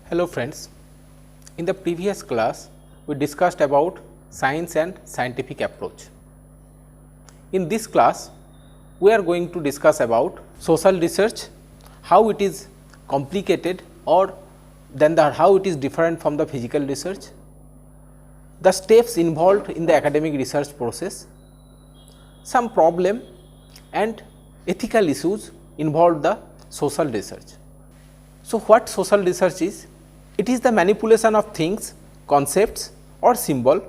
Hello friends, in the previous class we discussed about science and scientific approach. In this class we are going to discuss about social research, how it is complicated or then how it is different from the physical research, the steps involved in the academic research process, some problem and ethical issues involved the social research. So, what social research is? It is the manipulation of things, concepts or symbol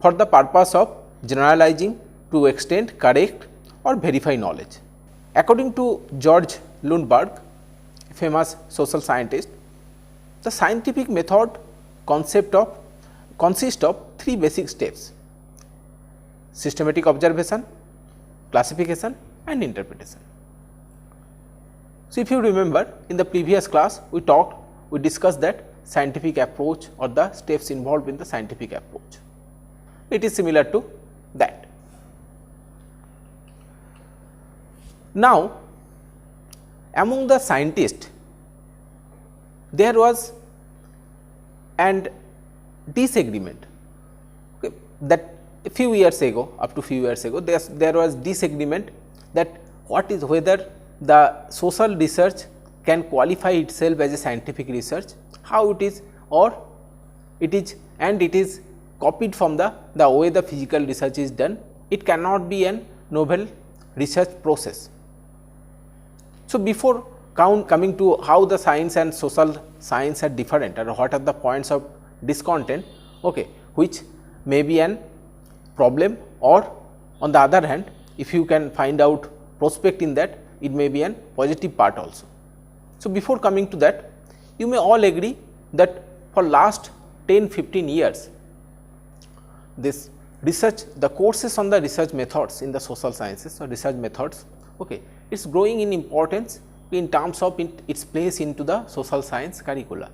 for the purpose of generalizing to extend, correct or verify knowledge. According to George Lundberg, a famous social scientist, the scientific method consists of three basic steps: systematic observation, classification and interpretation. So, if you remember, in the previous class we discussed that scientific approach or the steps involved in the scientific approach. It is similar to that. Now, among the scientists there was an disagreement, okay, that a few years ago, up to few years ago, there was disagreement that whether the social research can qualify itself as a scientific research, how it is, or it is copied from the way the physical research is done. It cannot be a novel research process. So, before coming to how the science and social science are different or what are the points of discontent, okay, which may be an problem, or on the other hand, if you can find out prospect in that, it may be an positive part also. So, before coming to that, you may all agree that for last 10-15 years this research, the courses on the research methods in the social sciences or research methods, okay, it is growing in importance in terms of its place into the social science curricula.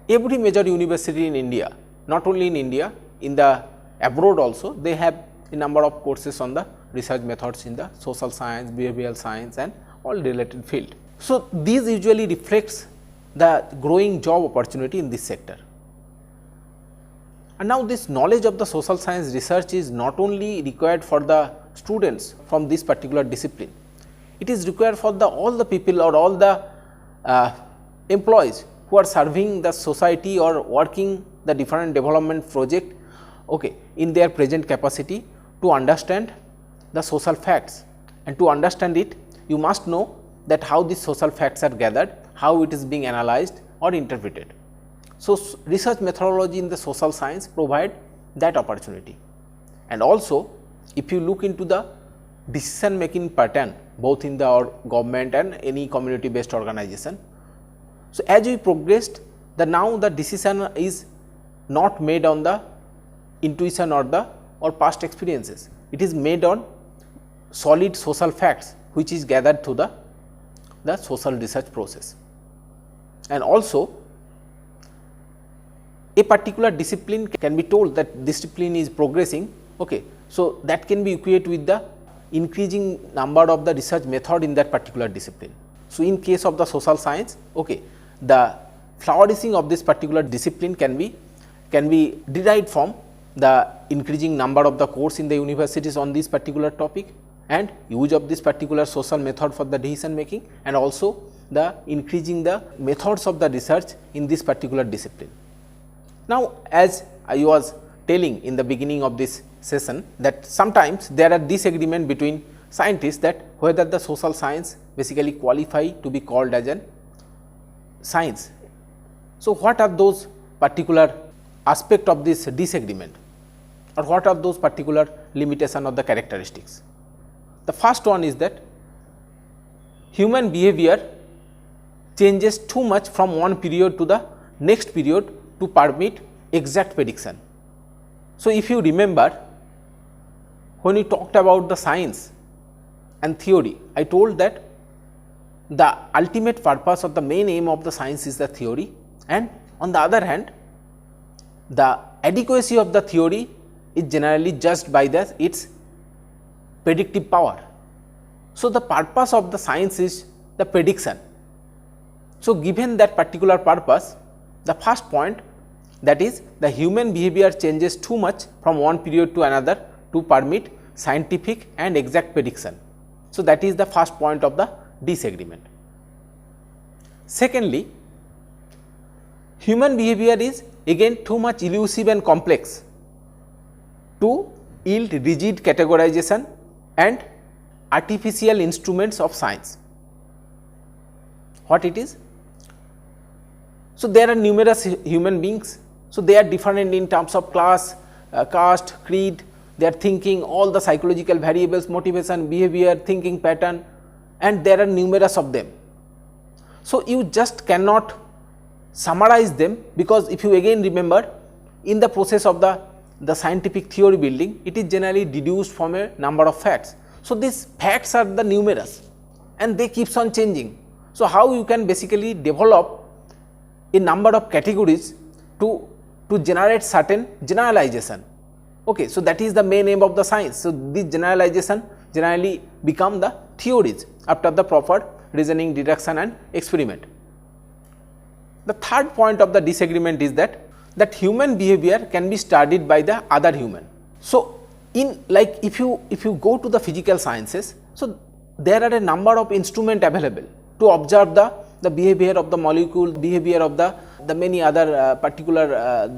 Every major university in India, not only in India, in the abroad also, they have a number of courses on the research methods in the social science, behavioral science and all related field. So, these usually reflects the growing job opportunity in this sector. And now, this knowledge of the social science research is not only required for the students from this particular discipline, it is required for all the people or all the employees who are serving the society or working the different development project, okay, in their present capacity to understand the social facts. And to understand it, you must know that how these social facts are gathered, how it is being analyzed or interpreted. So, research methodology in the social science provide that opportunity. And also, if you look into the decision making pattern both in the government and any community based organization. So, as we progressed, now the decision is not made on the intuition or past experiences. It is made on solid social facts which is gathered through the social research process. And also, a particular discipline can be told that discipline is progressing, okay. So, that can be equated with the increasing number of the research method in that particular discipline. So, in case of the social science, okay, the flourishing of this particular discipline can be derived from the increasing number of the course in the universities on this particular topic and use of this particular social method for the decision making, and also the increasing the methods of the research in this particular discipline. Now, as I was telling in the beginning of this session, that sometimes there are disagreement between scientists that whether the social science basically qualify to be called as an science. So, what are those particular aspect of this disagreement, or what are those particular limitation of the characteristics? The first one is that human behavior changes too much from one period to the next period to permit exact prediction. So, if you remember, when we talked about the science and theory, I told that the ultimate purpose or the main aim of the science is the theory, and on the other hand, the adequacy of the theory is generally judged by its predictive power. So, the purpose of the science is the prediction. So, given that particular purpose, the first point, that is the human behavior changes too much from one period to another to permit scientific and exact prediction. So, that is the first point of the disagreement. Secondly, human behavior is again too much elusive and complex to yield rigid categorization and artificial instruments of science. What it is? So, there are numerous human beings. So, they are different in terms of class, caste, creed, their thinking, all the psychological variables, motivation, behavior, thinking pattern, and there are numerous of them. So, you just cannot summarize them, because if you again remember, in the process of the scientific theory building, it is generally deduced from a number of facts. So, these facts are the numerous and they keeps on changing. So, how you can basically develop a number of categories to generate certain generalization. Okay, so that is the main aim of the science. So, this generalization generally become the theories after the proper reasoning, deduction and experiment. The third point of the disagreement is that human behavior can be studied by the other human. So, in like if you go to the physical sciences, so there are a number of instruments available to observe the behavior of the molecule, behavior of the many other particular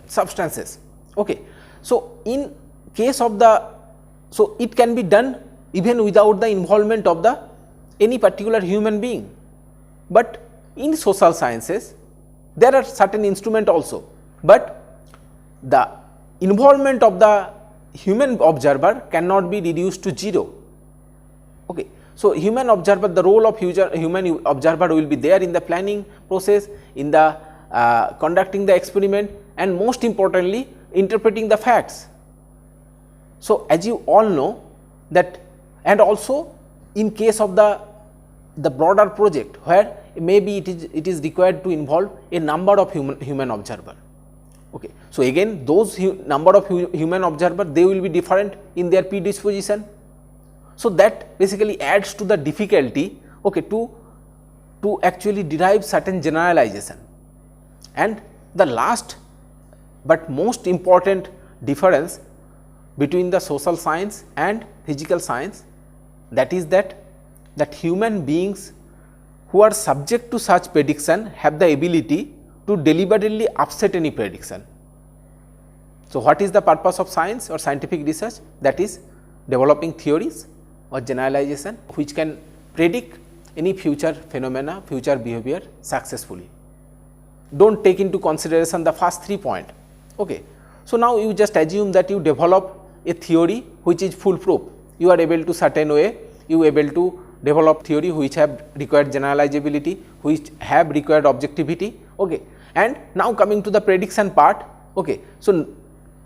substances. Okay. So, in case of so it can be done even without the involvement of any particular human being, but in social sciences there are certain instruments also, but the involvement of the human observer cannot be reduced to 0. Okay. So, human observer, the role of human observer will be there in the planning process, in the conducting the experiment, and most importantly interpreting the facts. So, as you all know that, and also in case of the broader project where maybe it is required to involve a number of human observer. Okay. So, again those number of human observer, they will be different in their predisposition. So, that basically adds to the difficulty, okay, to actually derive certain generalization. And the last but most important difference between the social science and physical science, that is that human beings who are subject to such prediction have the ability to deliberately upset any prediction. So, what is the purpose of science or scientific research? That is developing theories or generalization which can predict any future phenomena, future behavior successfully. Do not take into consideration the first 3 points. Okay. So, now you just assume that you develop a theory which is foolproof. You are able to certain way, you are able to develop theory which have required generalizability, which have required objectivity. Okay. And now coming to the prediction part. Okay. So,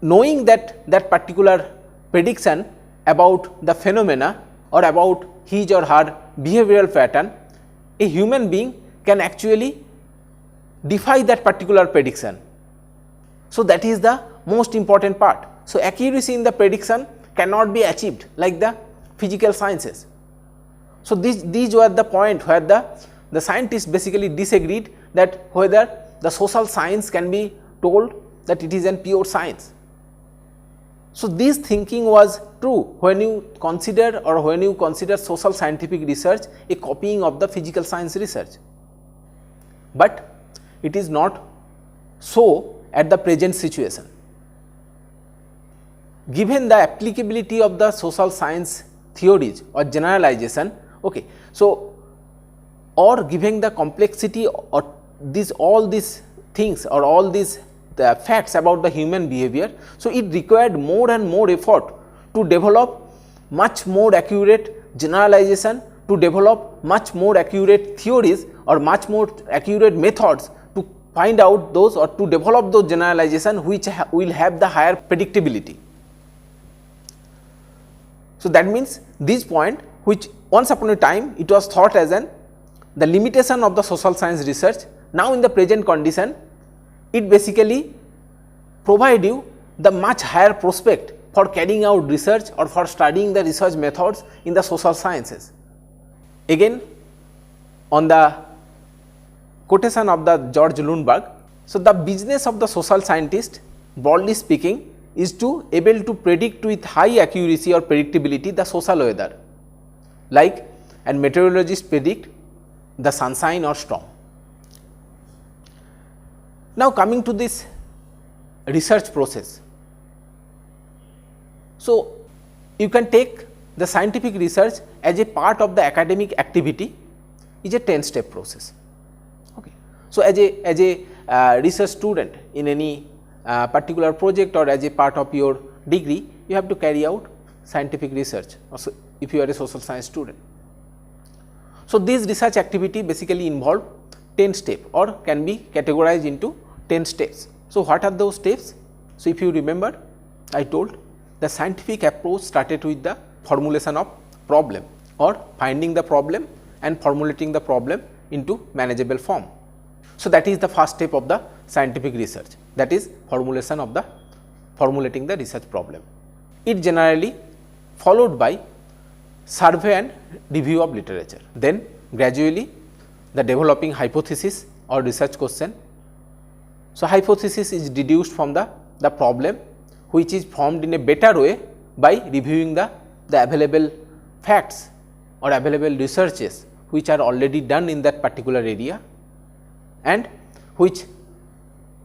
knowing that particular prediction about the phenomena or about his or her behavioral pattern, a human being can actually defy that particular prediction. So, that is the most important part. So, accuracy in the prediction cannot be achieved like the physical sciences. So, these were the point where the scientists basically disagreed that whether the social science can be told that it is a pure science. So, this thinking was true when you consider social scientific research a copying of the physical science research, but it is not so at the present situation. Given the applicability of the social science theories or generalization, okay, so or given the complexity or all these things or all these the facts about the human behavior, so it required more and more effort to develop much more accurate generalization, to develop much more accurate theories or much more accurate methods to find out those or to develop those generalization which will have the higher predictability. So, that means this point which once upon a time it was thought as the limitation of the social science research, now in the present condition it basically provide you the much higher prospect for carrying out research or for studying the research methods in the social sciences. Again, on the quotation of the George Lundberg. So, the business of the social scientist, broadly speaking, is to able to predict with high accuracy or predictability the social weather, like and meteorologists predict the sunshine or storm. Now, coming to this research process. So, you can take the scientific research as a part of the academic activity is a 10-step process. Okay. So, as a research student in any particular project or as a part of your degree, you have to carry out scientific research also if you are a social science student. So, this research activity basically involve 10 steps or can be categorized into 10 steps. So, what are those steps? So, if you remember, I told the scientific approach started with the formulation of problem or finding the problem and formulating the problem into manageable form. So, that is the first step of the scientific research, that is formulating the research problem. It generally followed by survey and review of literature. Then gradually the developing hypothesis or research question. So, hypothesis is deduced from the problem, which is formed in a better way by reviewing the available facts or available researches which are already done in that particular area and which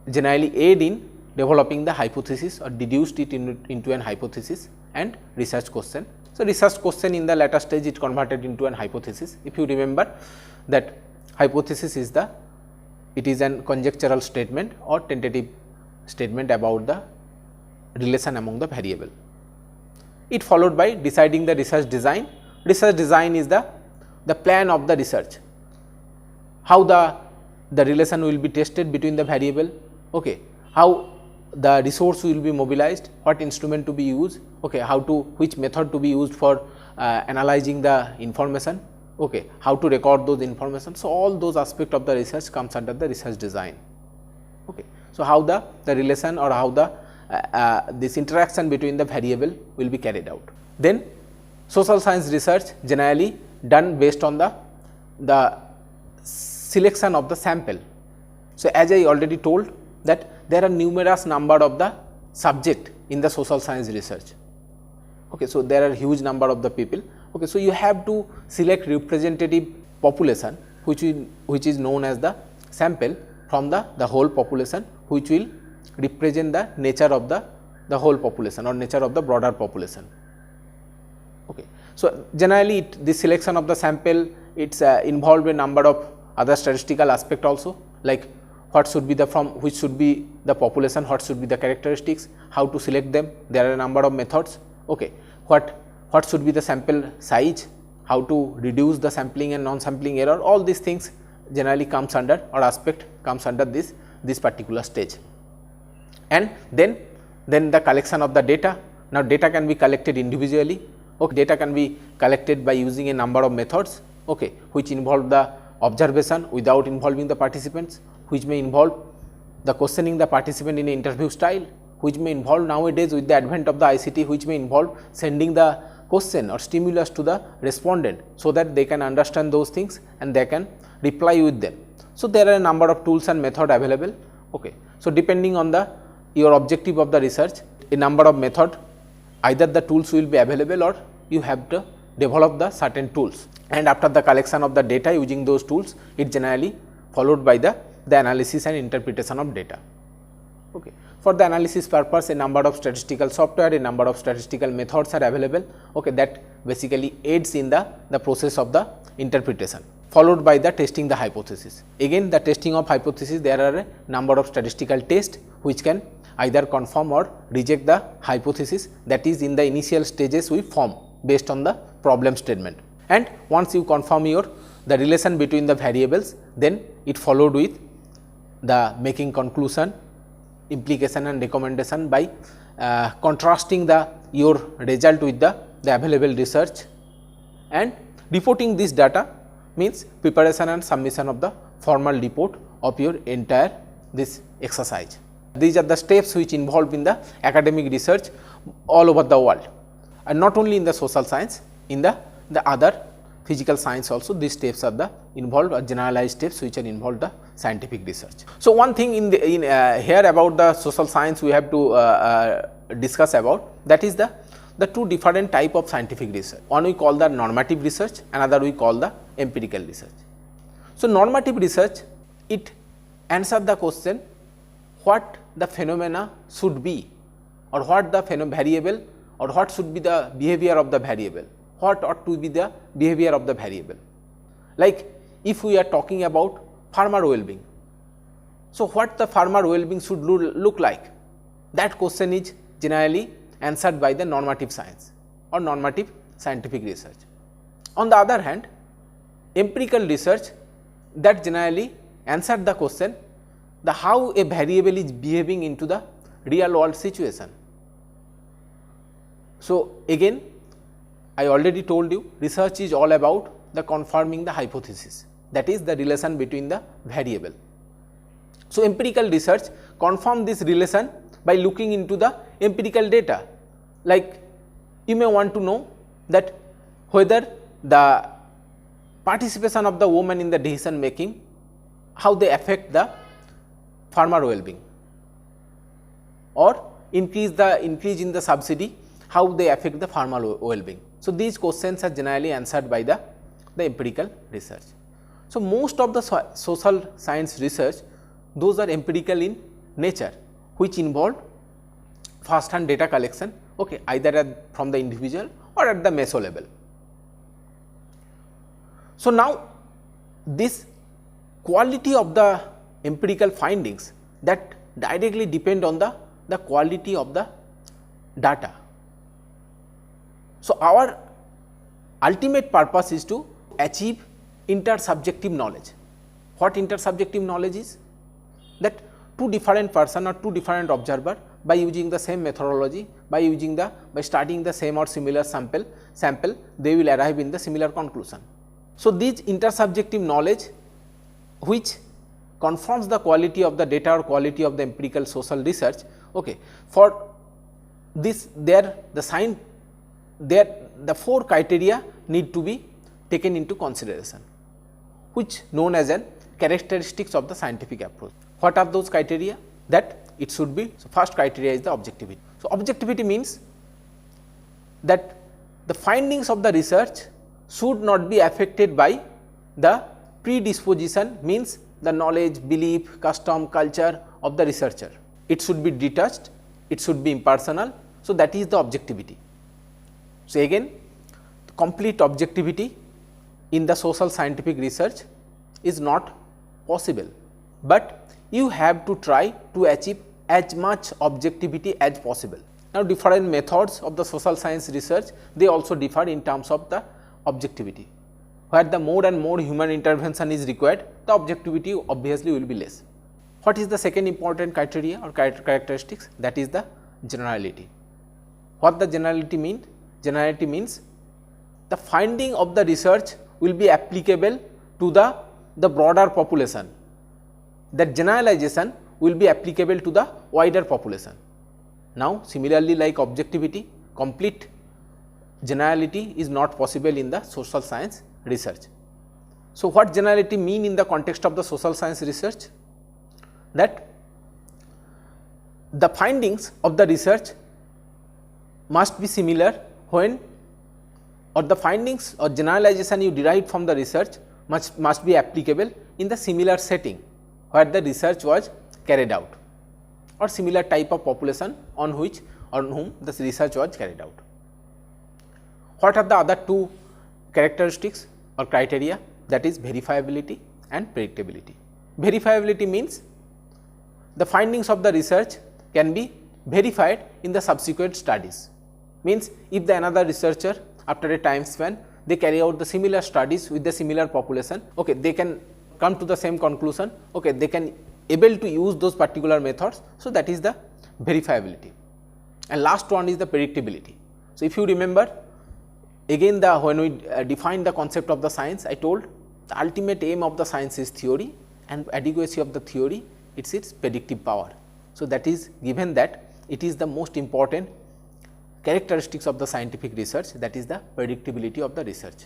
generally aid in developing the hypothesis or deduced it into an hypothesis and research question. So, research question in the later stage it converted into an hypothesis. If you remember that hypothesis is it is an conjectural statement or tentative statement about the relation among the variable. It followed by deciding the research design. Research design is the plan of the research, how the relation will be tested between the variable, okay, how the resource will be mobilized, what instrument to be used, okay, which method to be used for analyzing the information, okay, how to record those information. So, all those aspects of the research comes under the research design. Okay. So, how the relation or how this interaction between the variable will be carried out. Then social science research generally done based on the selection of the sample. So, as I already told that there are numerous number of the subject in the social science research. Okay. So, there are huge number of the people. Okay. So, you have to select representative population which is known as the sample from the whole population, which will represent the nature of the whole population or nature of the broader population. Okay. So, generally the selection of the sample it is involved a number of other statistical aspect also, like what should be which should be the population, what should be the characteristics, how to select them, there are a number of methods. Okay. What should be the sample size, how to reduce the sampling and non-sampling error, all these things generally comes under or aspect comes under this particular stage. And then the collection of the data. Now, data can be collected individually, okay. Data can be collected by using a number of methods, okay, which involve the observation without involving the participants, which may involve the questioning the participant in an interview style, which may involve nowadays with the advent of the ICT, which may involve sending the question or stimulus to the respondent, so that they can understand those things and they can reply with them. So, there are a number of tools and method available. Okay. So, depending on your objective of the research, a number of method, either the tools will be available or you have to develop the certain tools, and after the collection of the data using those tools, it generally followed by the analysis and interpretation of data. Okay. For the analysis purpose, a number of statistical software, a number of statistical methods are available, okay, that basically aids in the process of the interpretation, followed by the testing the hypothesis. Again, the testing of hypothesis, there are a number of statistical tests which can either confirm or reject the hypothesis, that is in the initial stages we form based on the problem statement. And once you confirm the relation between the variables, then it followed with the making conclusion, implication and recommendation by contrasting your result with the available research, and reporting this data means preparation and submission of the formal report of your entire this exercise. These are the steps which involved in the academic research all over the world, and not only in the social science, in the other physical science also these steps are involved or generalized steps which are involved the scientific research. So, one thing in here about the social science we have to discuss about, that is the two different type of scientific research. One we call the normative research, another we call the empirical research. So, normative research, it answers the question what the phenomena should be, or what the variable, or what should be the behavior of the variable, what ought to be the behavior of the variable. Like if we are talking about farmer well-being, so what the farmer well-being should look like, that question is generally answered by the normative science or normative scientific research. On the other hand, empirical research, that generally answered the question the how a variable is behaving into the real world situation. So, again I already told you, research is all about the confirming the hypothesis, that is the relation between the variable. So, empirical research confirm this relation by looking into the empirical data. Like you may want to know that whether the participation of the woman in the decision making, how they affect the farmer well-being, or increase in the subsidy, how they affect the farmer well-being. So, these questions are generally answered by the empirical research. So, most of the social science research, those are empirical in nature, which involve first hand data collection, okay, either from the individual or at the meso level. So, now this quality of the empirical findings, that directly depend on the quality of the data. So, our ultimate purpose is to achieve intersubjective knowledge. What intersubjective knowledge is? That two different person or two different observer, by using the same methodology, by studying the same or similar sample, they will arrive in the similar conclusion. So, this intersubjective knowledge which confirms the quality of the data or quality of the empirical social research, okay, for this the four criteria need to be taken into consideration, which known as an characteristics of the scientific approach. What are those criteria? That it should be, so first criteria is the objectivity. So, objectivity means that the findings of the research should not be affected by the predisposition, means the knowledge, belief, custom, culture of the researcher. It should be detached, it should be impersonal. So, that is the objectivity. So, again complete objectivity in the social scientific research is not possible, but you have to try to achieve as much objectivity as possible. Now, different methods of the social science research, they also differ in terms of the objectivity. Where the more and more human intervention is required, the objectivity obviously will be less. What is the second important criteria or characteristics? That is the generality. What the generality mean? Generality means the finding of the research will be applicable to the broader population. That generalization will be applicable to the wider population. Now, similarly like objectivity, complete generality is not possible in the social science research. So, what generality mean in the context of the social science research? That the findings of the research must be similar when, or the findings or generalization you derive from the research must be applicable in the similar setting where the research was carried out, or similar type of population on whom the research was carried out. What are the other two characteristics or criteria? That is verifiability and predictability. Verifiability means the findings of the research can be verified in the subsequent studies. Means if the another researcher after a time span, they carry out the similar studies with the similar population, okay, they can come to the same conclusion, okay, they can able to use those particular methods. So, that is the verifiability. And last one is the predictability. So, if you remember again when we define the concept of the science, I told the ultimate aim of the science is theory, and adequacy of the theory, it is its predictive power. So, that is given that it is the most important characteristics of the scientific research, that is the predictability of the research.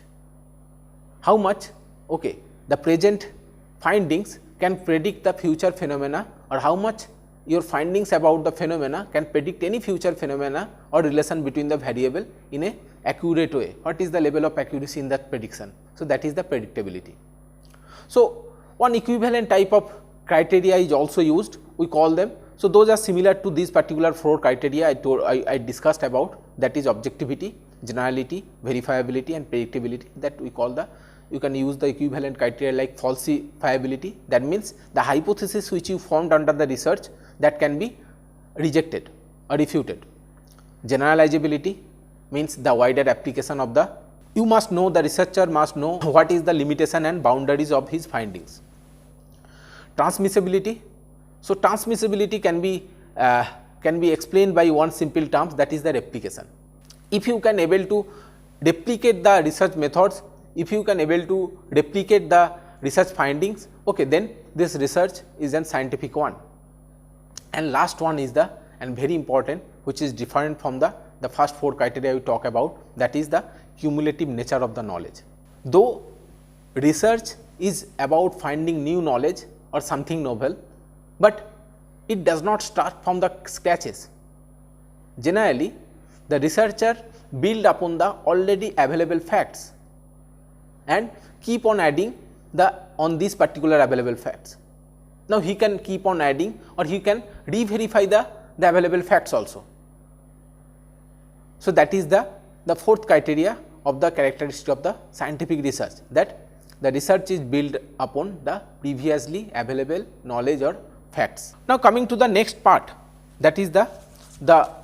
How much? Okay, the present findings can predict the future phenomena, or how much your findings about the phenomena can predict any future phenomena or relation between the variable in a accurate way. What is the level of accuracy in that prediction? So, that is the predictability. So, one equivalent type of criteria is also used, we call them. So, those are similar to these particular 4 criteria I discussed about, that is objectivity, generality, verifiability and predictability, that we call the, you can use the equivalent criteria like falsifiability, that means the hypothesis which you formed under the research that can be rejected or refuted. Generalizability means the wider application of the, you must know, the researcher must know what is the limitation and boundaries of his findings. Transmissibility. So, transmissibility can be explained by one simple term, that is the replication. If you can able to replicate the research methods, if you can able to replicate the research findings, okay, then this research is a scientific one. And last one is the, and very important, which is different from the first 4 criteria we talk about, that is the cumulative nature of the knowledge. Though research is about finding new knowledge or something novel, but it does not start from the scratches. Generally, the researcher build upon the already available facts and keep on adding on these particular available facts. Now, he can keep on adding, or he can re-verify the available facts also. So, that is the 4th criteria of the characteristic of the scientific research, that the research is built upon the previously available knowledge or facts. Now, coming to the next part, that is the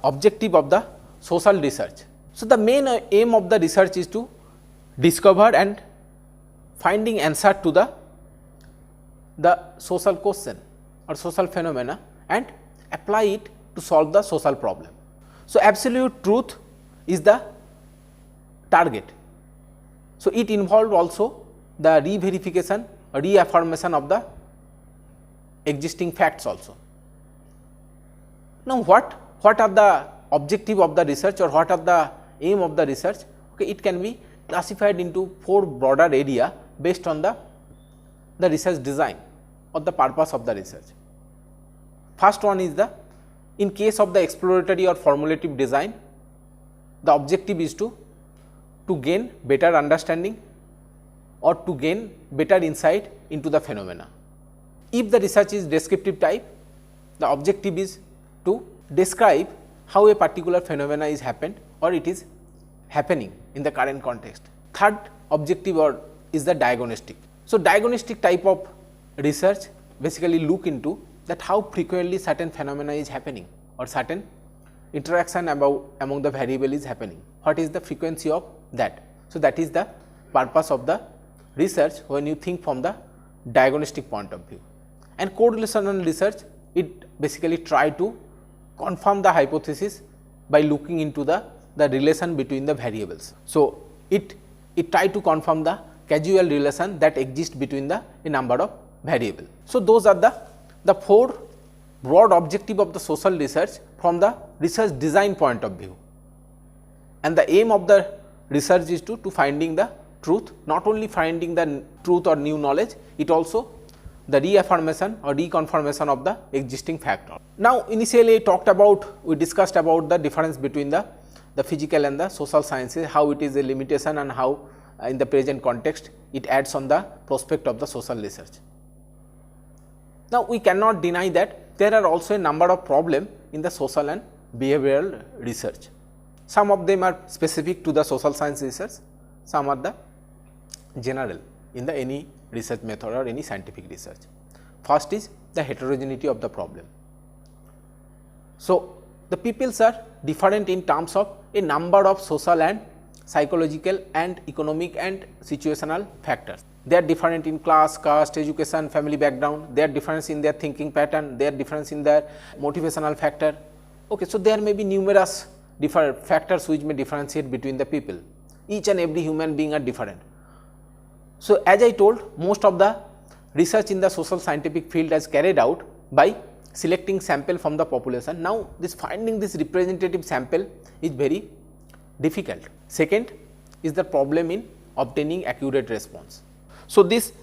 objective of the social research. So, the main aim of the research is to discover and finding answer to the social question or social phenomena and apply it to solve the social problem. So, absolute truth is the target. So, it involved also the re-verification or reaffirmation of the existing facts also. Now, what are the objective of the research, or what are the aim of the research? Okay, it can be classified into 4 broader area based on the research design or the purpose of the research. First one is in case of the exploratory or formulative design, the objective is to gain better understanding or to gain better insight into the phenomena. If the research is descriptive type, the objective is to describe how a particular phenomena is happened or it is happening in the current context. Third objective is the diagnostic. So, diagnostic type of research basically look into that how frequently certain phenomena is happening or certain interaction among the variable is happening. What is the frequency of that? So, that is the purpose of the research when you think from the diagnostic point of view. And correlational research, it basically try to confirm the hypothesis by looking into the relation between the variables. So, it try to confirm the causal relation that exists between a number of variables. So, those are the 4 broad objective of the social research from the research design point of view. And the aim of the research is to finding the truth, not only finding the truth or new knowledge, it also the reaffirmation or reconfirmation of the existing fact. Now, initially we discussed about the difference between the physical and the social sciences, how it is a limitation and how in the present context it adds on the prospect of the social research. Now, we cannot deny that there are also a number of problems in the social and behavioral research. Some of them are specific to the social science research, some are the general in any research method or any scientific research. First is the heterogeneity of the problem. So, the peoples are different in terms of a number of social and psychological and economic and situational factors. They are different in class, caste, education, family background, they are different in their thinking pattern, they are different in their motivational factor. Okay, so, there may be numerous different factors which may differentiate between the people. Each and every human being are different. So, as I told, most of the research in the social scientific field is carried out by selecting sample from the population. Now, finding this representative sample is very difficult. Second is the problem in obtaining accurate response. So, this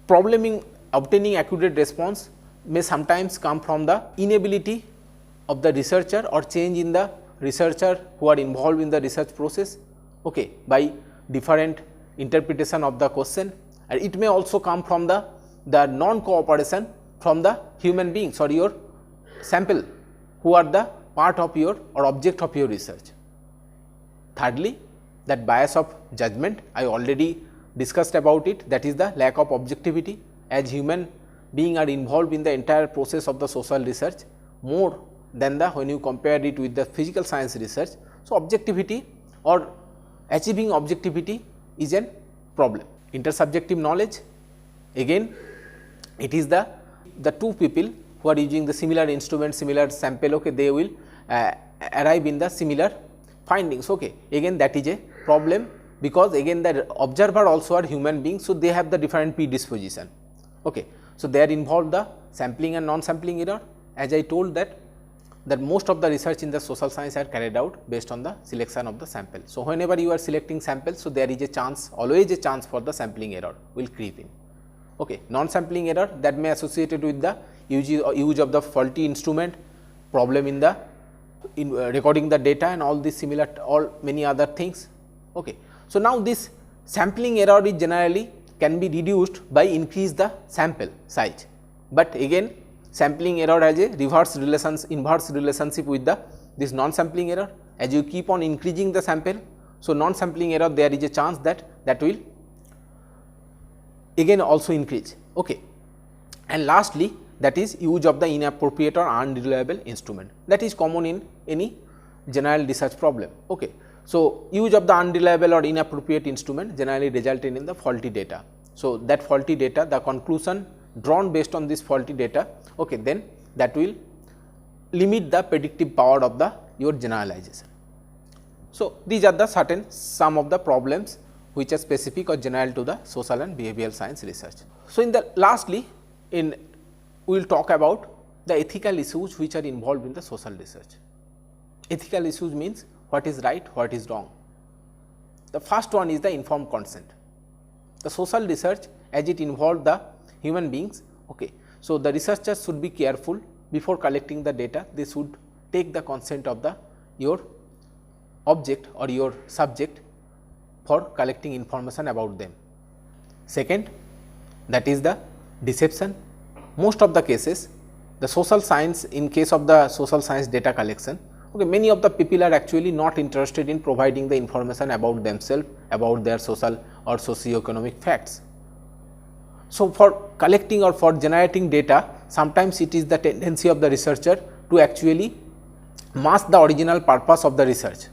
problem in obtaining accurate response may sometimes come from the inability of the researcher or change in the researcher who are involved in the research process, okay, by different interpretation of the question, and it may also come from the non-cooperation from the human beings or your sample who are the part of your or object of your research. Thirdly, that bias of judgment, I already discussed about it, that is the lack of objectivity, as human being are involved in the entire process of the social research more than the when you compare it with the physical science research. So, objectivity or achieving objectivity is a problem. Intersubjective knowledge, again it is the two people who are using the similar instrument, similar sample, okay, they will arrive in the similar findings, okay. Again that is a problem, because again the observer also are human beings, so they have the different predisposition, okay. So, they are involved the sampling and non-sampling error, as I told that most of the research in the social science are carried out based on the selection of the sample. So, whenever you are selecting samples, so there is a chance, always a chance for the sampling error will creep in, okay. Non-sampling error, that may associated with the use of the faulty instrument, problem in the recording the data and all these similar, all many other things, okay. So, now this sampling error is generally can be reduced by increase the sample size, but again sampling error has a inverse relationship with the this non-sampling error. As you keep on increasing the sample, so non-sampling error there is a chance that will again also increase, okay. And lastly, that is use of the inappropriate or unreliable instrument, that is common in any general research problem, okay. So, use of the unreliable or inappropriate instrument generally resulted in the faulty data. So, that faulty data, the conclusion drawn based on this faulty data, okay, then that will limit the predictive power of the your generalization. So, these are the some of the problems which are specific or general to the social and behavioral science research. So, in the lastly, we will talk about the ethical issues which are involved in the social research. Ethical issues means what is right, what is wrong. The first one is the informed consent. The social research, as it involved the human beings, okay. So, the researchers should be careful before collecting the data, they should take the consent of the your object or your subject for collecting information about them. Second, that is the deception. Most of the cases, the social science, in case of the social science data collection, okay, many of the people are actually not interested in providing the information about themselves, about their social or socio-economic facts. So, for collecting or for generating data, sometimes it is the tendency of the researcher to actually mask the original purpose of the research,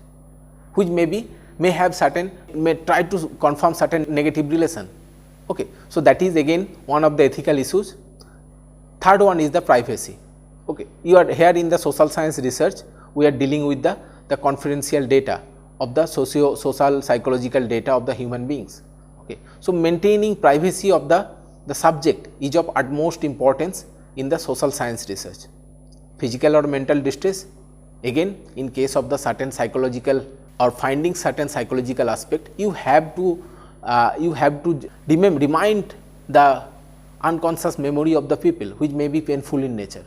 which may have certain, may try to confirm certain negative relation, okay. So, that is again one of the ethical issues. Third one is the privacy, okay. You are here in the social science research, we are dealing with the confidential data of the social psychological data of the human beings, okay. So, maintaining privacy of the subject is of utmost importance in the social science research. Physical or mental distress, again in case of the certain psychological or finding certain psychological aspect, you have to remind the unconscious memory of the people, which may be painful in nature.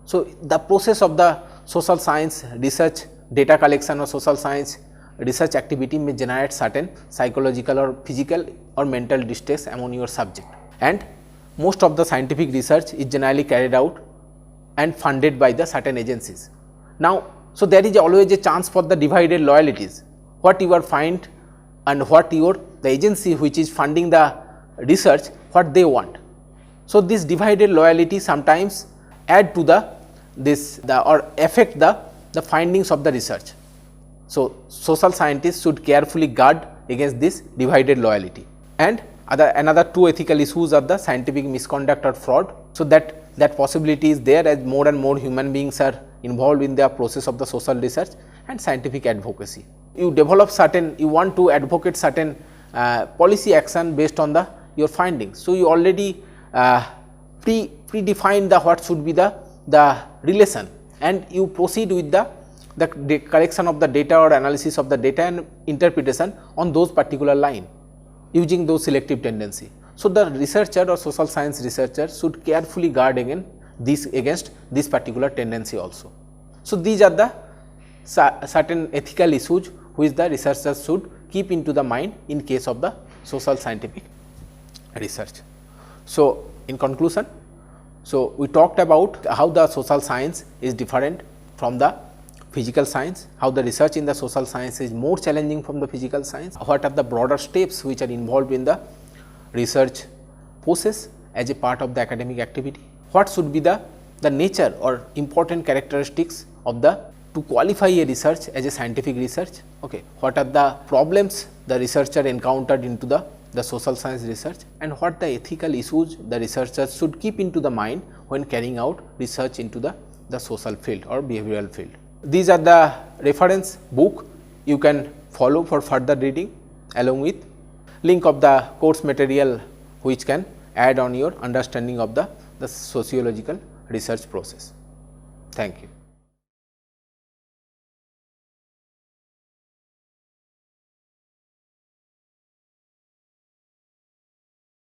So, the process of the social science research data collection or social science research activity may generate certain psychological or physical or mental distress among your subject, and most of the scientific research is generally carried out and funded by the certain agencies. Now, so there is always a chance for the divided loyalties, what you are find and what the agency which is funding the research, what they want. So, this divided loyalty sometimes add to or affect the findings of the research. So, social scientists should carefully guard against this divided loyalty. And another two ethical issues are the scientific misconduct or fraud. So, that possibility is there as more and more human beings are involved in the process of the social research, and scientific advocacy. You develop certain, you want to advocate certain policy action based on your findings. So, you already predefine what should be the relation, and you proceed with the collection of the data or analysis of the data and interpretation on those particular line using those selective tendency. So, the researcher or social science researcher should carefully guard against this particular tendency also. So, these are the certain ethical issues which the researchers should keep into the mind in case of the social scientific research. So, in conclusion, so we talked about how the social science is different from the physical science, how the research in the social science is more challenging from the physical science, what are the broader steps which are involved in the research process as a part of the academic activity, what should be the nature or important characteristics of the to qualify a research as a scientific research, okay. What are the problems the researcher encountered into the social science research, and what the ethical issues the researchers should keep into the mind when carrying out research into the social field or behavioral field. These are the reference book you can follow for further reading, along with link of the course material which can add on your understanding of the sociological research process. Thank you.